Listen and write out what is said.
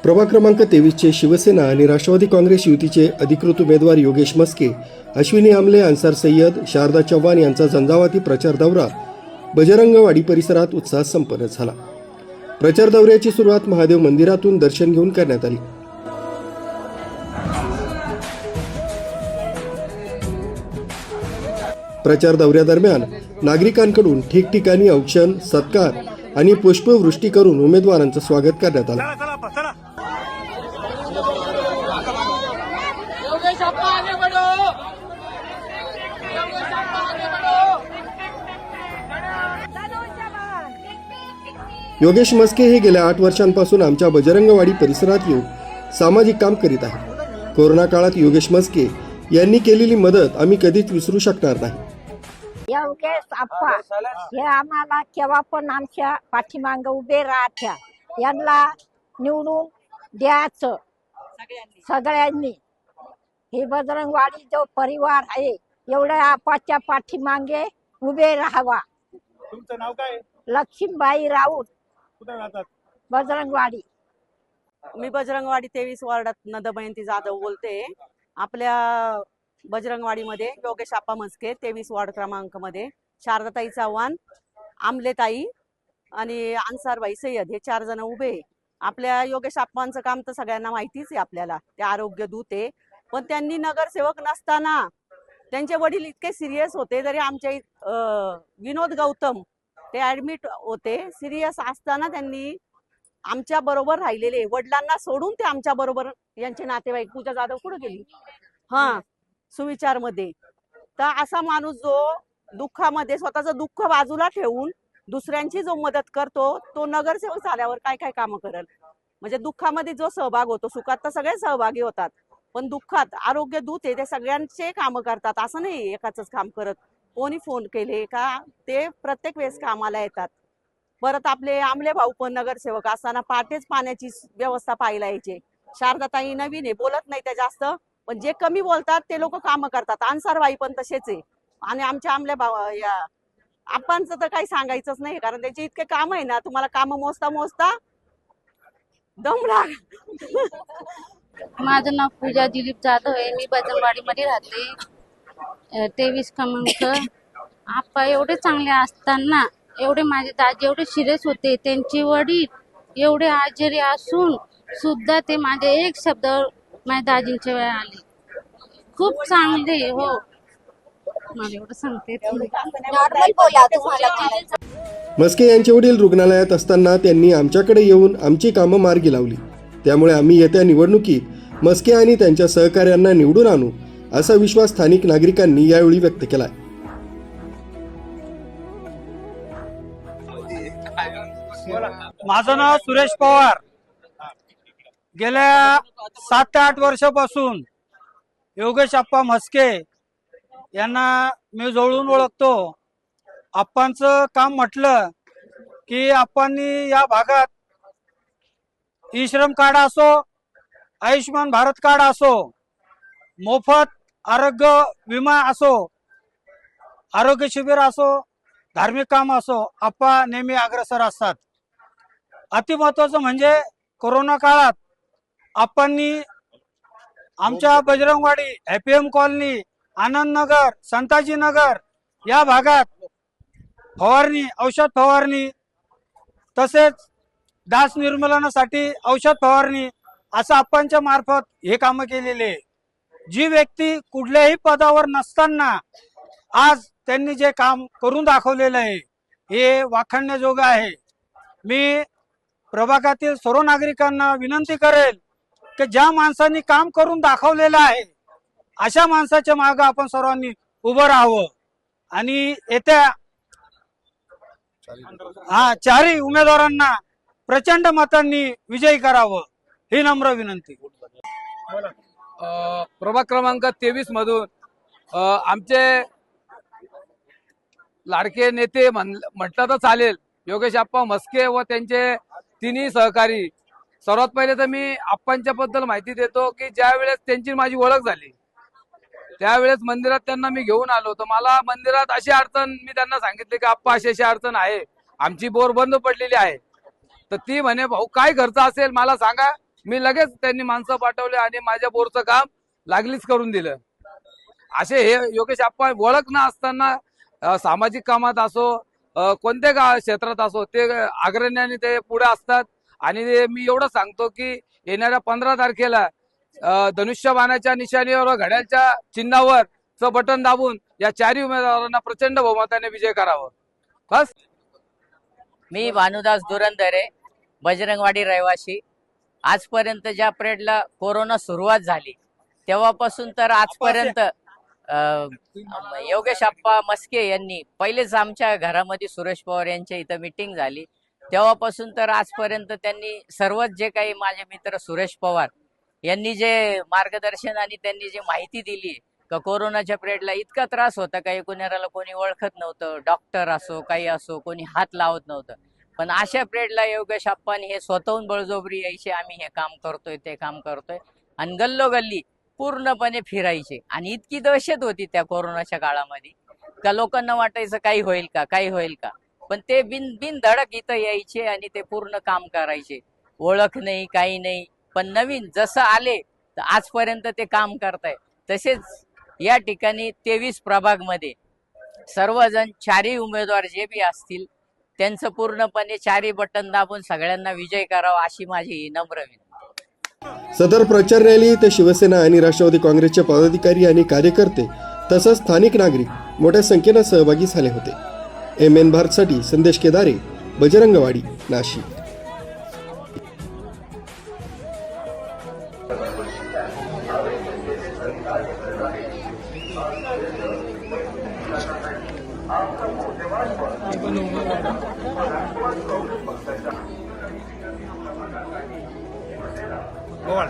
प्रभाग क्रमांक 23चे शिवसेना आणि राष्ट्रवादी काँग्रेस युतीचे अधिकृत उमेदवार योगेश मस्के, अश्विनी आमले, अन्सार सय्यद, शारदा चव्हाण यांचा झंझावाती प्रचार दौरा बजरंगवाडी परिसरात उत्साहात संपन्न झाला। प्रचार दौऱ्याची सुरुवात महादेव मंदिरातून दर्शन घेऊन करण्यात आली। प्रचार दौऱ्यादरम्यान नागरिकांकडून ठिकठिकाणी औक्षण, सत्कार आणि पुष्पवृष्टी करून उमेदवारांचं स्वागत करण्यात आलं। योगेश मस्के हे गेल्या 8 वर्षांपासून आमच्या बजरंगवाडी परिसरात येऊन सामाजिक काम करीत आहेत। कोरोना काळात योगेश मस्के यांनी केलेली मदत आम्ही कधीच विसरू शकणार नाही। योगेश आप्पा हे आम्हाला केव्हा पण आमच्या पाठीमागे उभे राहत्या, यांना निवडून द्यायचं सगळ्यांनी। हे बजरंगवाडी जो परिवार आहे एवढ्या आपाच्या पाठीमागे उभे राहावा। तुमचं नाव काय? लक्ष्मीबाई राऊत, कुठे राहतात? बजरंगवाडी। मी बजरंगवाडी 23 वार्डात नदमयंती जाधव बोलते। आपल्या बजरंगवाडीमध्ये योगेश आप्पा मस्के 23 वार्ड क्रमांक मध्ये, शारदाताई चव्हाण, आमलेताई आणि अन्सारबाई सय्यद हे 4 जण उभे। आपल्या योगेश आप्पांचं काम तर सगळ्यांना माहितीच आहे, आपल्याला ते आरोग्य दूत आहे। पण त्यांनी नगरसेवक नसताना त्यांचे वडील इतके सिरियस होते, जरी आमच्या विनोद गौतम ते ऍडमिट होते, सिरियस असताना त्यांनी आमच्या बरोबर राहिलेले, वडिलांना सोडून ते आमच्या बरोबर, यांचे नातेवाईक पूजा जाधव कुठे गेली, सुविचार मध्ये। तर असा माणूस जो दुःखामध्ये स्वतःचं दुःख बाजूला ठेवून दुसऱ्यांची जो मदत करतो, तो नगरसेवक झाल्यावर काय काय काम करेल। म्हणजे दुःखामध्ये जो सहभाग होतो, सुखात तर सगळे सहभागी होतात, पण दुःखात आरोग्य दूत आहे, ते सगळ्यांचे काम करतात, असं नाही एकाच काम करत। कोणी फोन केले का ते प्रत्येक वेळेस कामाला येतात। परत आपले आमले भाऊ पण नगरसेवक असताना पहाटेच पाण्याची व्यवस्था पाहायला यायचे। शारदाताई नवीन आहे, बोलत नाही त्या जास्त, पण जे कमी बोलतात ते लोक काम करतात। अन्सारबाई पण तसेच आहे। आणि आमच्या आमल्या भाऊ या आप्पांचं तर काही सांगायचंच नाही, कारण त्यांचे इतके काम आहे ना, तुम्हाला काम मोजता मोजता दम लाग। माझं नाव पूजा दिलीप जाधव आहे, मी बजरंगवाडी मध्ये राहते 23 क्रमांक। आप्पा एवढे चांगले असताना, एवढे माझे दाजी एवढे सिरियस होते, त्यांचे वडील एवढे आजारी असून सुद्धा ते माझे एक शब्द माझ्या दाजींच्या वेळा आले, खूप चांगले। हो, मला एवढं सांगते। मस्के यांचे वडील रुग्णालयात असताना त्यांनी आमच्याकडे येऊन आमची कामं मार्गी लावली। त्यामुळे आम्ही येत्या निवडणुकीत मस्के आणि त्यांच्या सहकार्यांना निवडून आणू, असा विश्वास स्थानिक नागरिकांनी यावेळी व्यक्त केला। माझं नाव सुरेश पवार। गेल्या 7 ते 8 वर्षापासून योगेश आप्पा मस्के यांना मी जवळून ओळखतो। आप्पांचं काम म्हटलं की आप्पांनी या भागात ई-श्रम कार्ड असो, आयुष्यमान भारत कार्ड असो, मोफत आरोग्य विमा असो, आरोग्य शिबिर असो, धार्मिक काम असो, आप्पा नेहमी अग्रेसर असतात। अति महत्वाचं म्हणजे कोरोना काळात आप्पांनी आमच्या बजरंगवाडी, हॅपीएम कॉलनी, आनंद नगर, संताजी नगर या भागात फवारणी, औषध फवारणी, तसेच डास निर्मूलनासाठी औषध फवारणी, असं आप्पांच्या मार्फत हे कामं केलेले। जी व्यक्ती कुठल्याही पदावर नसताना आज त्यांनी जे काम करून दाखवलेलं आहे हे वाखाणण्याजोगं आहे। मी प्रभागातील सर्व नागरिकांना विनंती करेल की ज्या माणसांनी काम करून दाखवलेलं आहे अशा माणसाच्या मागे आपण सर्वांनी उभं राहावं आणि येत्या 4ही उमेदवारांना प्रचंड मतांनी विजयी करावं, ही नम्र विनंती। प्रभाग क्रमांक 23 मधून आमचे लाडके नेते म्हटलं तर चालेल, योगेश आप्पा मस्के व त्यांचे तिन्ही सहकारी। सर्वात पहिले तर मी आप्पांच्या बद्दल माहिती देतो की ज्या वेळेस त्यांची माझी ओळख झाली त्यावेळेस मंदिरात त्यांना मी घेऊन आलो, तर मला मंदिरात अशी अडचण, मी त्यांना सांगितले की आप्पा अशी अडचण आहे, आमची बोर बंद पडलेली आहे। तर ती म्हणे, भाऊ काय खर्च असेल मला सांगा, मी लगेच त्यांनी माणसं पाठवले आणि माझ्या बोरचं काम लागलीच करून दिलं. असे हे योगेश आप्पा ओळख न असताना सामाजिक कामात असो कोणत्या क्षेत्रात असो ते अग्रण्याने ते पुढे असतात. आणि मी एवढं सांगतो की येणाऱ्या 15 तारखेला धनुष्यबाणाच्या निशाणीवर व घड्याळच्या चिन्हावर बटन दाबून या चारही उमेदवारांना प्रचंड बहुमताने विजय करावं. बस. मी भानुदास धुरंदरे, बजरंगवाडी रहिवासी. आजपर्यंत ज्या पिरियडला कोरोना सुरुवात झाली तेव्हापासून तर आजपर्यंत योगेश आप्पा मस्के यांनी पहिलेच आमच्या घरामध्ये सुरेश पवार यांच्या इथं मीटिंग झाली तेव्हापासून तर आजपर्यंत त्यांनी सर्वच जे काही माझे मित्र सुरेश पवार यांनी जे मार्गदर्शन आणि त्यांनी जी माहिती दिली का कोरोनाच्या पिरियडला इतका त्रास होता काही कुणाला कोणी ओळखत नव्हतं, डॉक्टर असो काही असो कोणी हात लावत नव्हतं. पण अशा पिरियडला योगेश आप्पांनी हे स्वतःहून बळजबरी यायचे, आम्ही हे काम करतोय ते काम करतोय आणि गल्लोगल्ली पूर्णपणे फिरायचे. आणि इतकी दहशत होती त्या कोरोनाच्या काळामध्ये का लोकांना वाटायचं काही होईल का काही होईल का, पण ते बिनधडक इथं यायचे आणि ते पूर्ण काम करायचे. ओळख नाही काही नाही, पण नवीन जसं आले तर आजपर्यंत ते काम करताय. तसेच या ठिकाणी 23 प्रभागमध्ये सर्वजण चारही उमेदवार जे बी असतील त्यांचं पूर्णपणे चारही बटन दाबून सगळ्यांना विजय करावा अशी माझी नम्र विनंती. सदर प्रचार रॅलीत शिवसेना आणि राष्ट्रवादी काँग्रेसचे पदाधिकारी आणि कार्यकर्ते तसंच स्थानिक नागरिक मोठ्या संख्येनं सहभागी झाले होते. MN भारतसाठी संदेश केदारे, बजरंगवाडी, नाशिक. बोल.